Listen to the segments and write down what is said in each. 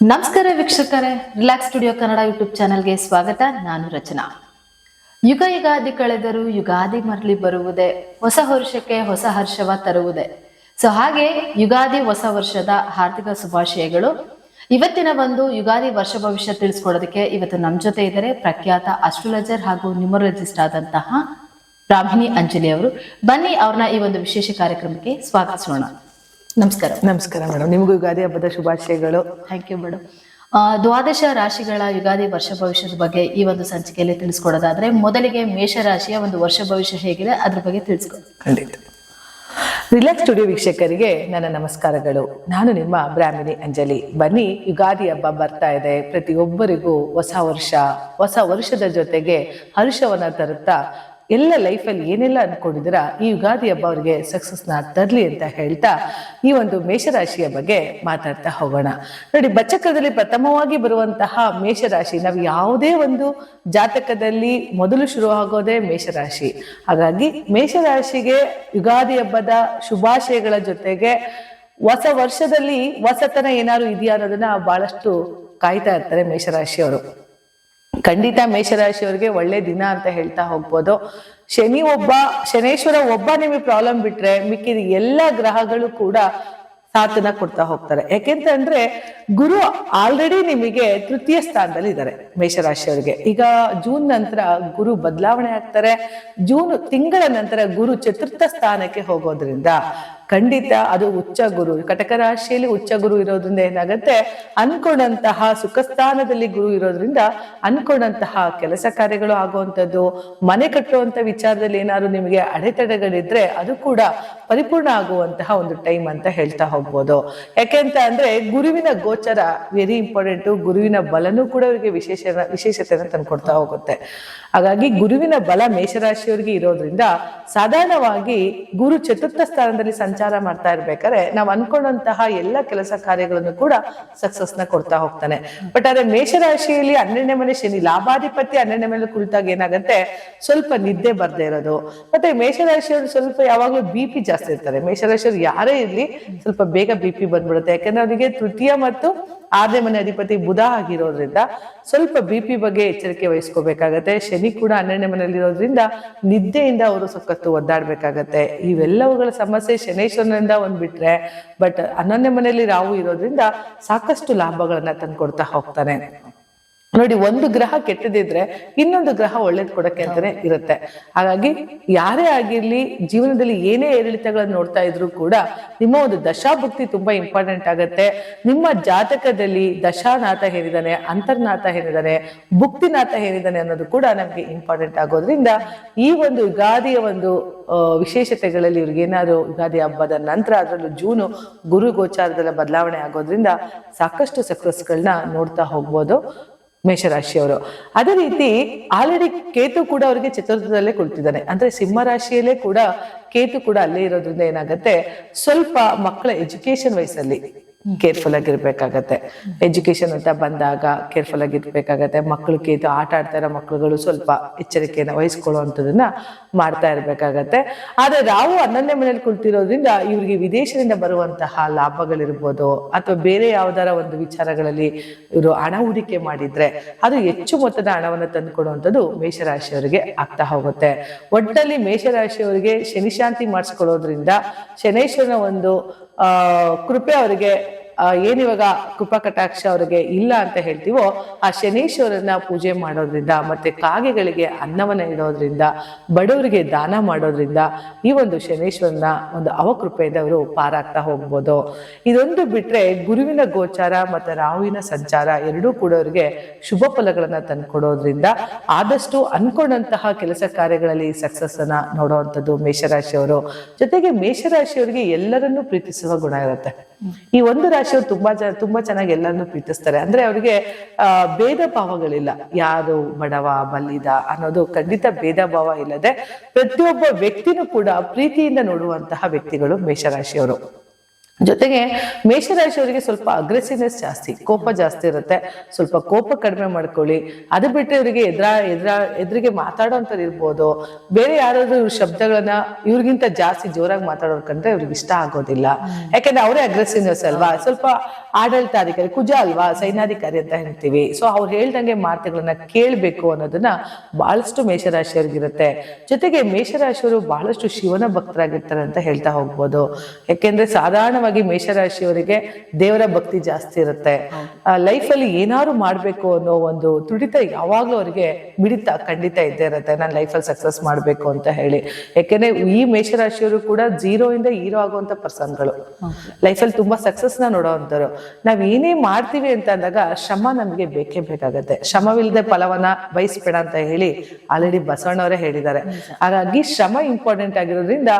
ನಮಸ್ಕಾರ ವೀಕ್ಷಕರೇ, relax studio Kannada YouTube ಚಾನೆಲ್ಗೆ ಸ್ವಾಗತ. ನಾನು ರಚನಾ. ಯುಗ ಯುಗಾದಿ ಕಳೆದರೂ ಯುಗಾದಿ ಮರಳಿ ಬರುವುದೇ, ಹೊಸ ವರ್ಷಕ್ಕೆ ಹೊಸ ಹರ್ಷವ ತರುವುದೇ. ಸೊ ಹಾಗೆ ಯುಗಾದಿ ಹೊಸ ವರ್ಷದ ಹಾರ್ದಿಕ ಶುಭಾಶಯಗಳು. ಇವತ್ತಿನ ಒಂದು ಯುಗಾದಿ ವರ್ಷ ಭವಿಷ್ಯ ತಿಳಿಸ್ಕೊಡೋದಕ್ಕೆ ಇವತ್ತು ನಮ್ಮ ಜೊತೆ ಇದ್ದಾರೆ ಪ್ರಖ್ಯಾತ ಅಸ್ಟ್ರಾಲಜರ್ ಹಾಗೂ ನ್ಯೂಮರಾಲಜಿಸ್ಟ್ ಆದಂತಹ ಬ್ರಾಹ್ಮಿಣಿ ಅಂಜಲಿ ಅವರು. ಬನ್ನಿ ಅವ್ರನ್ನ ಈ ಒಂದು ವಿಶೇಷ ಕಾರ್ಯಕ್ರಮಕ್ಕೆ ಸ್ವಾಗತಿಸೋಣ. ನಮಸ್ಕಾರ. ನಮಸ್ಕಾರ ಮೇಡಮ್, ನಿಮಗೂ ಯುಗಾದಿ ಹಬ್ಬದ ಶುಭಾಶಯಗಳು. Thank you madam. ದ್ವಾದಶ ರಾಶಿಗಳ ಯುಗಾದಿ ವರ್ಷ ಭವಿಷ್ಯದ ಬಗ್ಗೆ ಈ ಒಂದು ಸಂಚಿಕೆಯಲ್ಲಿ ತಿಳಿಸ್ಕೊಡೋದಾದ್ರೆ, ಮೊದಲಿಗೆ ಮೇಷರಾಶಿಯ ಒಂದು ವರ್ಷ ಭವಿಷ್ಯ ಹೇಗಿದೆ ಅದ್ರ ಬಗ್ಗೆ ತಿಳಿಸ್ಕೊ. ಖಂಡಿತ. ರಿಲ್ಯಾಕ್ಸ್ ಸ್ಟುಡಿಯೋ ವೀಕ್ಷಕರಿಗೆ ನನ್ನ ನಮಸ್ಕಾರಗಳು. ನಾನು ನಿಮ್ಮ ಬ್ರಾಹ್ಮಿಣಿ ಅಂಜಲಿ. ಬನ್ನಿ, ಯುಗಾದಿ ಹಬ್ಬ ಬರ್ತಾ ಇದೆ. ಪ್ರತಿಯೊಬ್ಬರಿಗೂ ಹೊಸ ವರ್ಷದ ಜೊತೆಗೆ ಹರ್ಷವನ್ನ ತರುತ್ತಾ ಎಲ್ಲ ಲೈಫಲ್ಲಿ ಏನೆಲ್ಲ ಅನ್ಕೊಂಡಿದ್ದೀರಾ ಈ ಯುಗಾದಿ ಹಬ್ಬ ಅವರಿಗೆ ಸಕ್ಸಸ್ನ ತರಲಿ ಅಂತ ಹೇಳ್ತಾ ಈ ಒಂದು ಮೇಷರಾಶಿಯ ಬಗ್ಗೆ ಮಾತಾಡ್ತಾ ಹೋಗೋಣ. ನೋಡಿ, ಬಚ್ಚಕದಲ್ಲಿ ಪ್ರಥಮವಾಗಿ ಬರುವಂತಹ ಮೇಷರಾಶಿ, ನಾವು ಯಾವುದೇ ಒಂದು ಜಾತಕದಲ್ಲಿ ಮೊದಲು ಶುರು ಆಗೋದೇ ಮೇಷರಾಶಿ. ಹಾಗಾಗಿ ಮೇಷರಾಶಿಗೆ ಯುಗಾದಿ ಹಬ್ಬದ ಶುಭಾಶಯಗಳ ಜೊತೆಗೆ ಹೊಸ ವರ್ಷದಲ್ಲಿ ಹೊಸತನ ಏನಾದ್ರು ಇದೆಯಾ ಅನ್ನೋದನ್ನ ಬಹಳಷ್ಟು ಕಾಯ್ತಾ ಇರ್ತಾರೆ ಮೇಷರಾಶಿಯವರು. ಖಂಡಿತ ಮೇಷರಾಶಿಯವರಿಗೆ ಒಳ್ಳೆ ದಿನ ಅಂತ ಹೇಳ್ತಾ ಹೋಗ್ಬೋದು. ಶನೇಶ್ವರ ಒಬ್ಬ ನಿಮಗೆ ಪ್ರಾಬ್ಲಮ್ ಬಿಟ್ರೆ ಮಿಕ್ಕಿದ ಎಲ್ಲ ಗ್ರಹಗಳು ಕೂಡ ಸಾಥನ ಕೊಡ್ತಾ ಹೋಗ್ತಾರೆ. ಯಾಕೆಂತಂದ್ರೆ ಗುರು ಆಲ್ರೆಡಿ ನಿಮಗೆ ತೃತೀಯ ಸ್ಥಾನದಲ್ಲಿ ಇದ್ದಾರೆ ಮೇಷರಾಶಿಯವರಿಗೆ. ಈಗ ಜೂನ್ ನಂತರ ಗುರು ಬದಲಾವಣೆ ಆಗ್ತಾರೆ. ಜೂನ್ ತಿಂಗಳ ನಂತರ ಗುರು ಚತುರ್ಥ ಸ್ಥಾನಕ್ಕೆ ಹೋಗೋದ್ರಿಂದ ಖಂಡಿತ ಅದು ಉಚ್ಚ ಗುರು, ಕಟಕ ರಾಶಿಯಲ್ಲಿ ಉಚ್ಚ ಗುರು ಇರೋದ್ರಿಂದ ಏನಾಗತ್ತೆ, ಅನ್ಕೊಂಡಂತಹ ಸುಖ ಸ್ಥಾನದಲ್ಲಿ ಗುರು ಇರೋದ್ರಿಂದ ಅನ್ಕೊಂಡಂತಹ ಕೆಲಸ ಕಾರ್ಯಗಳು ಆಗುವಂಥದ್ದು, ಮನೆ ಕಟ್ಟುವಂತ ವಿಚಾರದಲ್ಲಿ ಏನಾದ್ರು ನಿಮಗೆ ಅಡೆತಡೆಗಳಿದ್ರೆ ಅದು ಕೂಡ ಪರಿಪೂರ್ಣ ಆಗುವಂತಹ ಒಂದು ಟೈಮ್ ಅಂತ ಹೇಳ್ತಾ ಹೋಗ್ಬೋದು. ಯಾಕೆಂತ ಅಂದ್ರೆ ಗುರುವಿನ ಗೋಚರ ವೆರಿ ಇಂಪಾರ್ಟೆಂಟ್. ಗುರುವಿನ ಬಲನೂ ಕೂಡ ಅವರಿಗೆ ವಿಶೇಷತೆಯನ್ನು ತಂದ್ಕೊಡ್ತಾ ಹೋಗುತ್ತೆ. ಹಾಗಾಗಿ ಗುರುವಿನ ಬಲ ಮೇಷರಾಶಿಯವರಿಗೆ ಇರೋದ್ರಿಂದ ಸಾಧಾರಣವಾಗಿ ಗುರು ಚತುರ್ಥ ಸ್ಥಾನದಲ್ಲಿ ಸಂಚಾರ ಮಾಡ್ತಾ ಇರ್ಬೇಕಾದ್ರೆ ನಾವು ಅನ್ಕೊಂಡಂತಹ ಎಲ್ಲ ಕೆಲಸ ಕಾರ್ಯಗಳನ್ನು ಕೂಡ ಸಕ್ಸಸ್ ನ ಕೊಡ್ತಾ ಹೋಗ್ತಾನೆ. ಬಟ್ ಆದ್ರೆ ಮೇಷರಾಶಿಯಲ್ಲಿ 12ನೇ ಮನೆ ಶನಿ, ಲಾಭಾಧಿಪತಿ 12ನೇ ಮನೆ ಕುಳಿತಾಗ ಏನಾಗತ್ತೆ, ಸ್ವಲ್ಪ ನಿದ್ದೆ ಬರ್ದೇ ಇರೋದು. ಮತ್ತೆ ಮೇಷರಾಶಿಯವರು ಸ್ವಲ್ಪ ಯಾವಾಗ್ಲೂ BP ಜಾಸ್ತಿ ಇರ್ತಾರೆ. ಮೇಷರಾಶಿಯವರು ಯಾರೇ ಇರ್ಲಿ ಸ್ವಲ್ಪ ಬೇಗ BP ಬಂದ್ಬಿಡುತ್ತೆ. ಯಾಕಂದ್ರೆ ಅವರಿಗೆ ತೃತೀಯ ಮತ್ತು 6ನೇ ಮನೆ ಅಧಿಪತಿ ಬುಧ ಆಗಿರೋದ್ರಿಂದ ಸ್ವಲ್ಪ BP ಬಗ್ಗೆ ಎಚ್ಚರಿಕೆ ವಹಿಸ್ಕೋಬೇಕಾಗತ್ತೆ. ಶನಿ ಕೂಡ 12ನೇ ಮನೆಯಲ್ಲಿರೋದ್ರಿಂದ ನಿದ್ದೆಯಿಂದ ಅವರು ಸಖತ್ತು ಒದ್ದಾಡ್ಬೇಕಾಗತ್ತೆ. ಇವೆಲ್ಲವುಗಳ ಸಮಸ್ಯೆ ಶನೇಶ್ವರನಿಂದ ಒಂದ್ ಬಿಟ್ರೆ, ಬಟ್ 11ನೇ ಮನೆಯಲ್ಲಿ ರಾಹು ಇರೋದ್ರಿಂದ ಸಾಕಷ್ಟು ಲಾಭಗಳನ್ನ ತಂದ್ಕೊಡ್ತಾ ಹೋಗ್ತಾನೆ. ನೋಡಿ, ಒಂದು ಗ್ರಹ ಕೆಟ್ಟದಿದ್ರೆ ಇನ್ನೊಂದು ಗ್ರಹ ಒಳ್ಳೇದ್ ಕೊಡಕ್ಕೆ ಅಂತಾನೆ ಇರುತ್ತೆ. ಹಾಗಾಗಿ ಯಾರೇ ಆಗಿರ್ಲಿ ಜೀವನದಲ್ಲಿ ಏನೇ ಏರಿಳಿತಗಳನ್ನ ನೋಡ್ತಾ ಇದ್ರು ಕೂಡ ನಿಮ್ಮ ಒಂದು ದಶಾಭುಕ್ತಿ ತುಂಬಾ ಇಂಪಾರ್ಟೆಂಟ್ ಆಗತ್ತೆ. ನಿಮ್ಮ ಜಾತಕದಲ್ಲಿ ದಶಾನಾಥ ಏನಿದ್ದಾನೆ, ಅಂತರ್ನಾಥ ಏನಿದ್ದಾನೆ, ಭುಕ್ತಿನಾಥ ಏನಿದ್ದಾನೆ ಅನ್ನೋದು ಕೂಡ ನಮ್ಗೆ ಇಂಪಾರ್ಟೆಂಟ್ ಆಗೋದ್ರಿಂದ ಈ ಒಂದು ಯುಗಾದಿಯ ಒಂದು ವಿಶೇಷತೆಗಳಲ್ಲಿ ಇವ್ರಿಗೆ ಏನಾದ್ರು ಯುಗಾದಿ ಹಬ್ಬದ ನಂತರ ಅದರಲ್ಲೂ ಜೂನು ಗುರು ಗೋಚಾರದಲ್ಲ ಬದಲಾವಣೆ ಆಗೋದ್ರಿಂದ ಸಾಕಷ್ಟು ಸಕ್ಸಸ್ಗಳನ್ನ ನೋಡ್ತಾ ಹೋಗ್ಬೋದು ಮೇಷರಾಶಿಯವರು. ಅದೇ ರೀತಿ ಆಲ್ರೆಡಿ ಕೇತು ಕೂಡ ಅವರಿಗೆ ಚತುರ್ಥದಲ್ಲೇ ಕುಳಿತಿದ್ದಾನೆ. ಅಂದ್ರೆ ಸಿಂಹ ರಾಶಿಯಲ್ಲೇ ಕೂಡ ಕೇತು ಕೂಡ ಅಲ್ಲೇ ಇರೋದ್ರಿಂದ ಏನಾಗತ್ತೆ, ಸ್ವಲ್ಪ ಮಕ್ಕಳ ಎಜುಕೇಶನ್ ವಯಸ್ಸಲ್ಲಿ ಕೇರ್ಫುಲ್ ಆಗಿರ್ಬೇಕಾಗತ್ತೆ. ಎಜುಕೇಶನ್ ಅಂತ ಬಂದಾಗ ಕೇರ್ಫುಲ್ ಆಗಿರ್ಬೇಕಾಗತ್ತೆ. ಮಕ್ಕಳು ಕೇತು ಆಟ ಆಡ್ತಾ ಇರೋ ಮಕ್ಕಳುಗಳು ಸ್ವಲ್ಪ ಎಚ್ಚರಿಕೆಯನ್ನು ವಹಿಸ್ಕೊಳ್ಳುವಂಥದನ್ನ ಮಾಡ್ತಾ ಇರ್ಬೇಕಾಗತ್ತೆ. ಆದ್ರೆ ರಾಹು 11ನೇ ಮನೇಲಿ ಕುಳಿತಿರೋದ್ರಿಂದ ಇವ್ರಿಗೆ ವಿದೇಶದಿಂದ ಬರುವಂತಹ ಲಾಭಗಳಿರ್ಬೋದು ಅಥವಾ ಬೇರೆ ಯಾವ್ದಾರ ಒಂದು ವಿಚಾರಗಳಲ್ಲಿ ಇವರು ಹಣ ಹೂಡಿಕೆ ಮಾಡಿದ್ರೆ ಅದು ಹೆಚ್ಚು ಮೊತ್ತದ ಹಣವನ್ನು ತಂದುಕೊಡುವಂಥದ್ದು ಮೇಷರಾಶಿಯವರಿಗೆ ಆಗ್ತಾ ಹೋಗುತ್ತೆ. ಒಟ್ಟಲ್ಲಿ ಮೇಷರಾಶಿಯವರಿಗೆ ಶನಿ ಶಾಂತಿ ಮಾಡಿಸ್ಕೊಳ್ಳೋದ್ರಿಂದ ಶನೇಶ್ವರನ ಒಂದು ಕೃಪೆ ಅವರಿಗೆ ಏನಿವಾಗ ಕೃಪಾ ಕಟಾಕ್ಷ ಅವರಿಗೆ ಇಲ್ಲ ಅಂತ ಹೇಳ್ತೀವೋ, ಆ ಶನೀಶ್ವರನ ಪೂಜೆ ಮಾಡೋದ್ರಿಂದ ಮತ್ತೆ ಕಾಗೆಗಳಿಗೆ ಅನ್ನವನ್ನ ಇಡೋದ್ರಿಂದ ಬಡವರಿಗೆ ದಾನ ಮಾಡೋದ್ರಿಂದ ಈ ಒಂದು ಶನೀಶ್ವರನ ಒಂದು ಅವಕೃಪೆಯಿಂದ ಅವರು ಪಾರಾಗ್ತಾ ಹೋಗ್ಬೋದು. ಇದೊಂದು ಬಿಟ್ರೆ ಗುರುವಿನ ಗೋಚಾರ ಮತ್ತೆ ರಾಹುವಿನ ಸಂಚಾರ ಎರಡೂ ಕೂಡ ಅವರಿಗೆ ಶುಭ ಫಲಗಳನ್ನ ತಂದ್ಕೊಡೋದ್ರಿಂದ ಆದಷ್ಟು ಅನ್ಕೊಂಡಂತಹ ಕೆಲಸ ಕಾರ್ಯಗಳಲ್ಲಿ ಸಕ್ಸಸ್ ಅನ್ನ ನೋಡುವಂಥದ್ದು ಮೇಷರಾಶಿಯವರು. ಜೊತೆಗೆ ಮೇಷರಾಶಿಯವರಿಗೆ ಎಲ್ಲರನ್ನೂ ಪ್ರೀತಿಸುವ ಗುಣ ಇರುತ್ತೆ. ಈ ಒಂದು ರಾಶಿಯವರು ತುಂಬಾ ಚೆನ್ನಾಗಿ ಎಲ್ಲರನ್ನೂ ಪ್ರೀತಿಸ್ತಾರೆ. ಅಂದ್ರೆ ಅವರಿಗೆ ಭೇದ ಭಾವಗಳಿಲ್ಲ. ಯಾರು ಬಡವ ಬಲ್ಲಿದ ಅನ್ನೋದು ಖಂಡಿತ ಭೇದ ಭಾವ ಇಲ್ಲದೆ ಪ್ರತಿಯೊಬ್ಬ ವ್ಯಕ್ತಿನೂ ಕೂಡ ಪ್ರೀತಿಯಿಂದ ನೋಡುವಂತಹ ವ್ಯಕ್ತಿಗಳು ಮೇಷರಾಶಿಯವರು. ಜೊತೆಗೆ ಮೇಷರಾಶಿಯವರಿಗೆ ಸ್ವಲ್ಪ ಅಗ್ರೆಸಿವ್ನೆಸ್ ಜಾಸ್ತಿ, ಕೋಪ ಜಾಸ್ತಿ ಇರುತ್ತೆ. ಸ್ವಲ್ಪ ಕೋಪ ಕಡಿಮೆ ಮಾಡ್ಕೊಳ್ಳಿ. ಅದು ಬಿಟ್ಟರೆ ಇವರಿಗೆ ಎದುರಿಗೆ ಮಾತಾಡೋಂಥದ್ದು ಇರ್ಬೋದು, ಬೇರೆ ಯಾರಾದ್ರೂ ಶಬ್ದಗಳನ್ನ ಇವ್ರಿಗಿಂತ ಜಾಸ್ತಿ ಜೋರಾಗಿ ಮಾತಾಡೋರ್ ಕಂಡ್ರೆ ಇವ್ರಿಗೆ ಇಷ್ಟ ಆಗೋದಿಲ್ಲ. ಯಾಕಂದ್ರೆ ಅವರೇ ಅಗ್ರೆಸಿವ್ನೆಸ್ ಅಲ್ವಾ, ಸ್ವಲ್ಪ ಆಡಳಿತಾಧಿಕಾರಿ, ಕುಜ ಅಲ್ವಾ, ಸೈನ್ಯಾಧಿಕಾರಿ ಅಂತ ಹೇಳ್ತೀವಿ. ಸೊ ಅವ್ರು ಹೇಳ್ದಂಗೆ ಮಾತುಗಳನ್ನ ಕೇಳ್ಬೇಕು ಅನ್ನೋದನ್ನ ಬಹಳಷ್ಟು ಮೇಷರಾಶಿಯವ್ರಿಗಿರುತ್ತೆ. ಜೊತೆಗೆ ಮೇಷರಾಶಿಯವರು ಬಹಳಷ್ಟು ಶಿವನ ಭಕ್ತರಾಗಿರ್ತಾರೆ ಅಂತ ಹೇಳ್ತಾ ಹೋಗ್ಬೋದು. ಯಾಕೆಂದ್ರೆ ಸಾಧಾರಣವಾಗಿ ಮೇಷರಾಶಿಯವರಿಗೆ ದೇವರ ಭಕ್ತಿ ಜಾಸ್ತಿ ಇರುತ್ತೆ. ಲೈಫಲ್ಲಿ ಏನಾದ್ರು ಮಾಡ್ಬೇಕು ಅನ್ನೋ ಒಂದು ತುಡಿತ ಯಾವಾಗ್ಲೂ ಅವರಿಗೆ ಮಿಡಿತ ಖಂಡಿತ ಇದ್ದೇ ಇರುತ್ತೆ, ನಾನು ಲೈಫಲ್ಲಿ ಸಕ್ಸಸ್ ಮಾಡ್ಬೇಕು ಅಂತ ಹೇಳಿ. ಯಾಕೆಂದ್ರೆ ಈ ಮೇಷರಾಶಿಯವರು ಕೂಡ 0 ಇಂದ ಹೀರೋ ಆಗುವಂತ ಪರ್ಸನ್ಗಳು, ಲೈಫಲ್ಲಿ ತುಂಬಾ ಸಕ್ಸಸ್ ನ ನೋಡೋವಂಥವ್ರು. ನಾವ್ ಏನೇ ಮಾಡ್ತೀವಿ ಅಂತ ಅಂದಾಗ ಶ್ರಮ ನಮ್ಗೆ ಬೇಕೇ ಬೇಕಾಗತ್ತೆ. ಶ್ರಮವಿಲ್ಲದೆ ಫಲವನ್ನ ಬಯಸ್ಬೇಡ ಅಂತ ಹೇಳಿ ಆಲ್ರೆಡಿ ಬಸವಣ್ಣವರೇ ಹೇಳಿದ್ದಾರೆ. ಹಾಗಾಗಿ ಶ್ರಮ ಇಂಪಾರ್ಟೆಂಟ್ ಆಗಿರೋದ್ರಿಂದ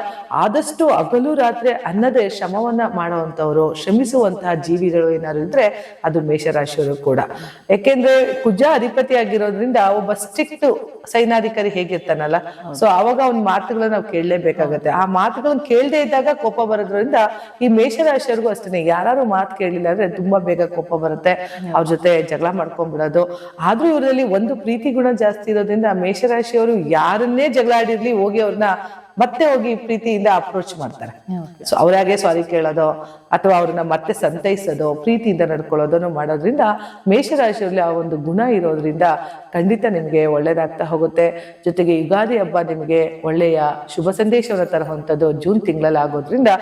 ಆದಷ್ಟು ಹಗಲು ರಾತ್ರಿ ಅನ್ನದೇ ಶ್ರಮವನ್ನ ಮಾಡುವಂತವ್ರು, ಶ್ರಮಿಸುವಂತಹ ಜೀವಿಗಳು ಏನಾದ್ರು ಇದ್ರೆ ಅದು ಮೇಷರಾಶಿಯವರು ಕೂಡ. ಯಾಕೆಂದ್ರೆ ಕುಜ ಅಧಿಪತಿ ಆಗಿರೋದ್ರಿಂದ ಒಬ್ಬ ಸ್ಟ್ರಿಕ್ಟ್ ಸೈನ್ಯಾಧಿಕಾರಿ ಹೇಗಿರ್ತಾನಲ್ಲ, ಸೊ ಅವಾಗ ಅವ್ನ ಮಾತುಗಳನ್ನ ನಾವು ಕೇಳಲೇಬೇಕಾಗತ್ತೆ. ಆ ಮಾತುಗಳನ್ನ ಕೇಳದೆ ಇದ್ದಾಗ ಕೋಪ ಬರೋದ್ರಿಂದ ಈ ಮೇಷರಾಶಿಯವ್ರಿಗೂ ಅಷ್ಟೇ, ಯಾರು ಮಾತು ಕೇಳಲಿಲ್ಲ ಅಂದ್ರೆ ತುಂಬಾ ಬೇಗ ಕೋಪ ಬರುತ್ತೆ, ಅವ್ರ ಜೊತೆ ಜಗಳ ಮಾಡ್ಕೊಂಡ್ಬಿಡೋದು. ಆದ್ರೂ ಇವರಲ್ಲಿ ಒಂದು ಪ್ರೀತಿ ಗುಣ ಜಾಸ್ತಿ ಇರೋದ್ರಿಂದ ಮೇಷರಾಶಿಯವರು ಯಾರನ್ನೇ ಜಗಳ ಆಡಿರ್ಲಿ ಹೋಗಿ ಅವ್ರನ್ನ ಮತ್ತೆ ಹೋಗಿ ಪ್ರೀತಿಯಿಂದ ಅಪ್ರೋಚ್ ಮಾಡ್ತಾರೆ. ಸೊ ಅವ್ರಾಗೆ ಸಾರಿ ಕೇಳೋದು ಅಥವಾ ಅವ್ರನ್ನ ಮತ್ತೆ ಸಂತೈಸೋದು, ಪ್ರೀತಿಯಿಂದ ನಡ್ಕೊಳ್ಳೋದನ್ನು ಮಾಡೋದ್ರಿಂದ ಮೇಷರಾಶಿಯಲ್ಲಿ ಆ ಒಂದು ಗುಣ ಇರೋದ್ರಿಂದ ಖಂಡಿತ ನಿಮ್ಗೆ ಒಳ್ಳೇದಾಗ್ತಾ ಹೋಗುತ್ತೆ. ಜೊತೆಗೆ ಯುಗಾದಿ ಹಬ್ಬ ನಿಮಗೆ ಒಳ್ಳೆಯ ಶುಭ ಸಂದೇಶವನ್ನು ತರುವಂಥದ್ದು ಜೂನ್ ತಿಂಗಳಲ್ಲಿ ಆಗೋದ್ರಿಂದ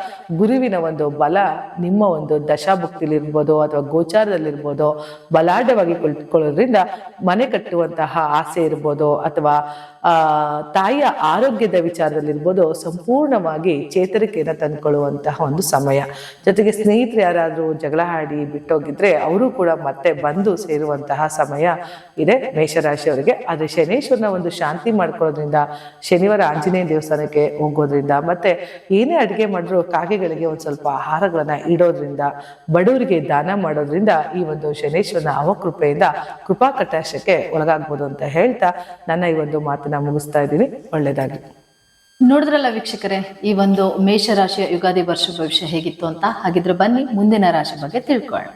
ಗುರುವಿನ ಒಂದು ಬಲ ನಿಮ್ಮ ಒಂದು ದಶಾಭುಕ್ತಿಲಿರ್ಬೋದು ಅಥವಾ ಗೋಚಾರದಲ್ಲಿರ್ಬೋದು ಬಲಾಢ್ಯವಾಗಿ ಕುಳಿತುಕೊಳ್ಳೋದ್ರಿಂದ ಮನೆ ಕಟ್ಟುವಂತಹ ಆಸೆ ಇರ್ಬೋದು ಅಥವಾ ತಾಯಿಯ ಆರೋಗ್ಯದ ವಿಚಾರದಲ್ಲಿರ್ಬೋದು ಸಂಪೂರ್ಣವಾಗಿ ಚೇತರಿಕೆಯನ್ನು ತಂದುಕೊಳ್ಳುವಂತಹ ಒಂದು ಸಮಯ. ಜೊತೆಗೆ ಸ್ನೇಹಿತರು ಯಾರಾದ್ರೂ ಜಗಳ ಆಡಿ ಬಿಟ್ಟೋಗಿದ್ರೆ ಅವರು ಕೂಡ ಮತ್ತೆ ಬಂದು ಸೇರುವಂತಹ ಸಮಯ ಇದೆ ಮೇಷರಾಶಿಯವರಿಗೆ. ಆದ್ರೆ ಶನೇಶ್ವರನ ಒಂದು ಶಾಂತಿ ಮಾಡ್ಕೊಳ್ಳೋದ್ರಿಂದ, ಶನಿವಾರ ಆಂಜನೇಯ ದೇವಸ್ಥಾನಕ್ಕೆ ಹೋಗೋದ್ರಿಂದ, ಮತ್ತೆ ಏನೇ ಅಡುಗೆ ಮಾಡಿದ್ರು ಕಾಗೆಗಳಿಗೆ ಒಂದ್ ಸ್ವಲ್ಪ ಆಹಾರಗಳನ್ನ ಇಡೋದ್ರಿಂದ, ಬಡವರಿಗೆ ದಾನ ಮಾಡೋದ್ರಿಂದ ಈ ಒಂದು ಶನೇಶ್ವರನ ಅವಕೃಪೆಯಿಂದ ಕೃಪಾ ಕಟಾಕ್ಷಕ್ಕೆ ಒಳಗಾಗ್ಬೋದು ಅಂತ ಹೇಳ್ತಾ ನನ್ನ ಈ ಒಂದು ಮಾತನ್ನ ಮುಗಿಸ್ತಾ ಇದ್ದೀನಿ. ಒಳ್ಳೇದಾಗಿ. ನೋಡಿದ್ರಲ್ಲ ವೀಕ್ಷಕರೇ, ಈ ಒಂದು ಮೇಷರಾಶಿಯ ಯುಗಾದಿ ವರ್ಷ ಭವಿಷ್ಯ ಹೇಗಿತ್ತು ಅಂತ. ಹಾಗಿದ್ರೆ ಬನ್ನಿ ಮುಂದಿನ ರಾಶಿ ಬಗ್ಗೆ ತಿಳ್ಕೊಳ್ಳೋಣ.